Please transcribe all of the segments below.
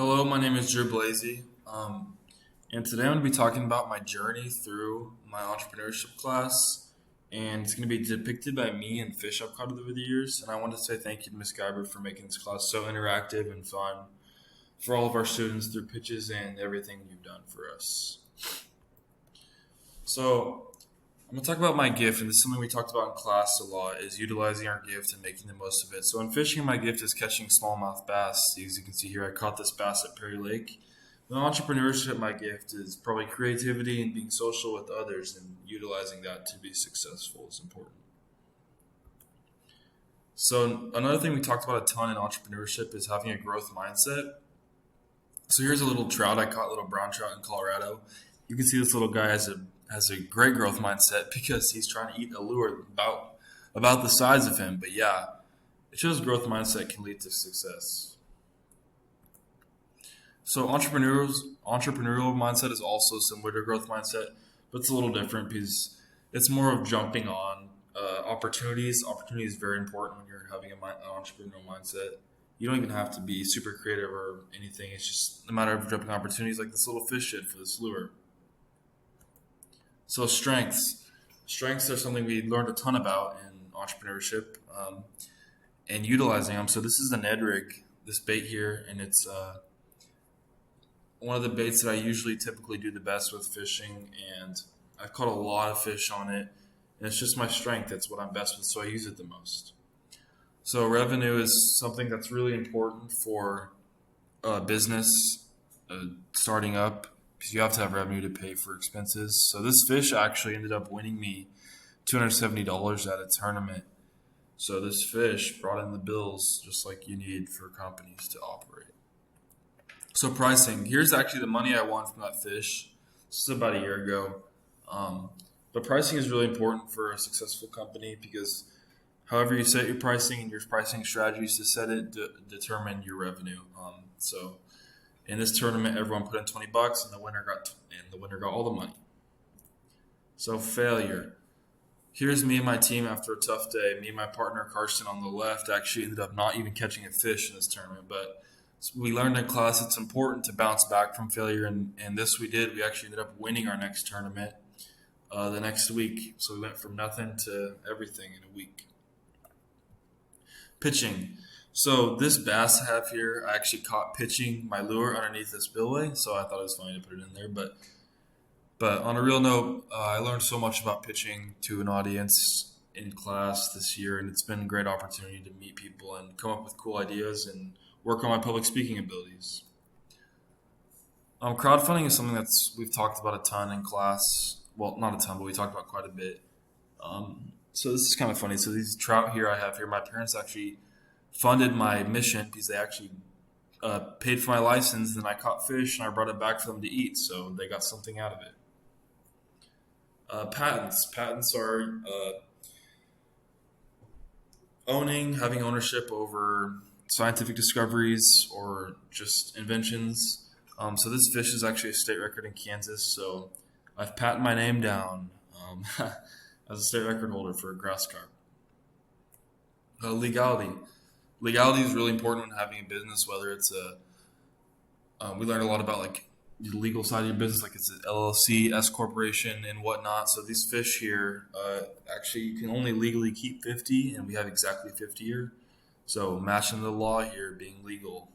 Hello, my name is Drew Blasey, and today I'm going to be talking about my journey through my entrepreneurship class, and it's going to be depicted by me and fish I've caught over the years. And I want to say thank you to Ms. Geiber for making this class so interactive and fun for all of our students through pitches and everything you've done for us. So I'm going to talk about my gift, and this is something we talked about in class a lot, is utilizing our gift and making the most of it. So in fishing, my gift is catching smallmouth bass. As you can see here, I caught this bass at Perry Lake. In entrepreneurship, my gift is probably creativity and being social with others, and utilizing that to be successful is important. So another thing we talked about a ton in entrepreneurship is having a growth mindset. So here's a little trout I caught, little brown trout in Colorado. You can see this little guy has a great growth mindset because he's trying to eat a lure about the size of him. But yeah, it shows growth mindset can lead to success. So entrepreneurial mindset is also similar to growth mindset, but it's a little different because it's more of jumping on opportunities. Opportunity is very important when you're having an entrepreneurial mindset. You don't even have to be super creative or anything. It's just a matter of jumping on opportunities like this little fish did for this lure. So strengths. Strengths are something we learned a ton about in entrepreneurship and utilizing them. So this is the Ned rig, this bait here, and it's one of the baits that I usually typically do the best with fishing, and I've caught a lot of fish on it, and it's just my strength. That's what I'm best with, so I use it the most. So revenue is something that's really important for business starting up, because you have to have revenue to pay for expenses. So this fish actually ended up winning me $270 at a tournament. So this fish brought in the bills just like you need for companies to operate. So pricing. Here's actually the money I won from that fish. This is about a year ago. But pricing is really important for a successful company because however you set your pricing and your pricing strategies to set it determine your revenue. So in this tournament, everyone put in $20, and the winner got all the money. So failure. Here's me and my team after a tough day. Me and my partner Carson on the left actually ended up not even catching a fish in this tournament, but we learned in class it's important to bounce back from failure, and this we did. We actually ended up winning our next tournament the next week. So we went from nothing to everything in a week. Pitching. So this bass I have here, I actually caught pitching my lure underneath this billway, so I thought it was funny to put it in there. But on a real note, I learned so much about pitching to an audience in class this year, and it's been a great opportunity to meet people and come up with cool ideas and work on my public speaking abilities. Crowdfunding is something we've talked about a ton in class. Well, not a ton, but we talked about quite a bit. So this is kind of funny. So these trout here I have here, my parents actually funded my mission because they actually paid for my license, and then I caught fish and I brought it back for them to eat, so they got something out of it. Patents. Patents are having ownership over scientific discoveries or just inventions. So this fish is actually a state record in Kansas, so I've patented my name down as a state record holder for a grass carp. Legality. Legality is really important when having a business, whether it's we learned a lot about like the legal side of your business, like it's an LLC, S corporation, and whatnot. So these fish here, actually you can only legally keep 50, and we have exactly 50 here. So matching the law here, being legal.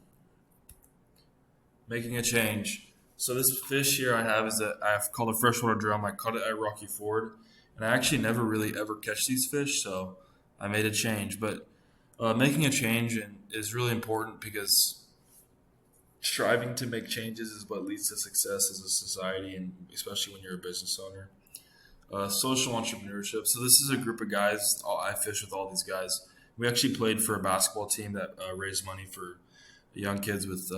Making a change. So this fish here I have I've called a freshwater drum. I caught it at Rocky Ford, and I actually never really ever catch these fish, so I made a change. But making a change is really important because striving to make changes is what leads to success as a society, and especially when you're a business owner. Social entrepreneurship. So this is a group of guys. I fish with all these guys. We actually played for a basketball team that raised money for young kids with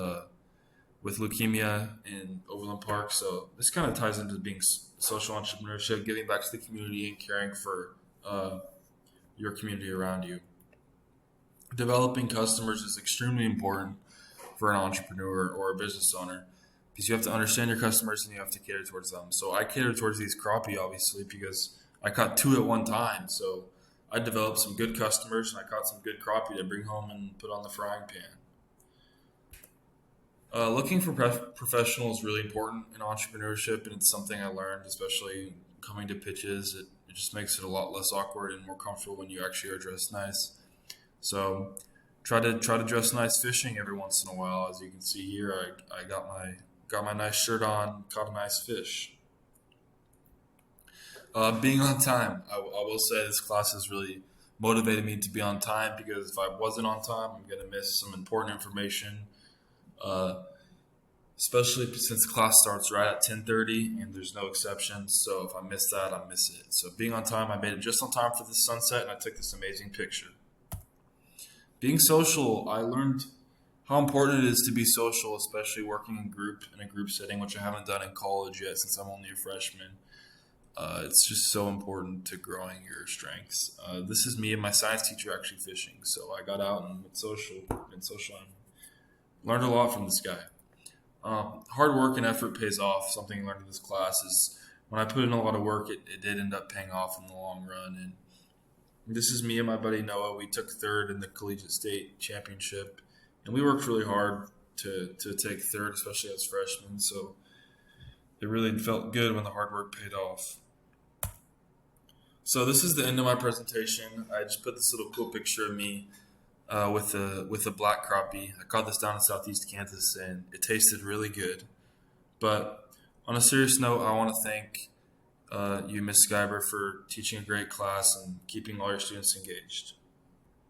leukemia in Overland Park. So this kind of ties into being social entrepreneurship, giving back to the community and caring for your community around you. Developing customers is extremely important for an entrepreneur or a business owner because you have to understand your customers and you have to cater towards them. So I cater towards these crappie, obviously, because I caught 2 at one time. So I developed some good customers and I caught some good crappie to bring home and put on the frying pan. Looking for professionals is really important in entrepreneurship, and it's something I learned, especially coming to pitches. It just makes it a lot less awkward and more comfortable when you actually are dressed nice. So try to dress nice fishing every once in a while. As you can see here, I got my nice shirt on, caught a nice fish. Being on time, I will say this class has really motivated me to be on time because if I wasn't on time, I'm gonna miss some important information. Uh, Especially since class starts right at 10:30 and there's no exceptions. So if I miss that, I miss it. So being on time, I made it just on time for the sunset, and I took this amazing picture. Being social, I learned how important it is to be social, especially working in a group setting, which I haven't done in college yet since I'm only a freshman. It's just so important to growing your strengths. This is me and my science teacher actually fishing. So I got out and been social, and learned a lot from this guy. Hard work and effort pays off. Something I learned in this class is when I put in a lot of work, it did end up paying off in the long run. And this is me and my buddy Noah. We took third in the collegiate state championship, and we worked really hard to take third, especially as freshmen. So it really felt good when the hard work paid off. So this is the end of my presentation. I just put this little cool picture of me with a black crappie. I caught this down in southeast Kansas, and it tasted really good. But on a serious note, I want to thank you, Miss Skyber, for teaching a great class and keeping all your students engaged.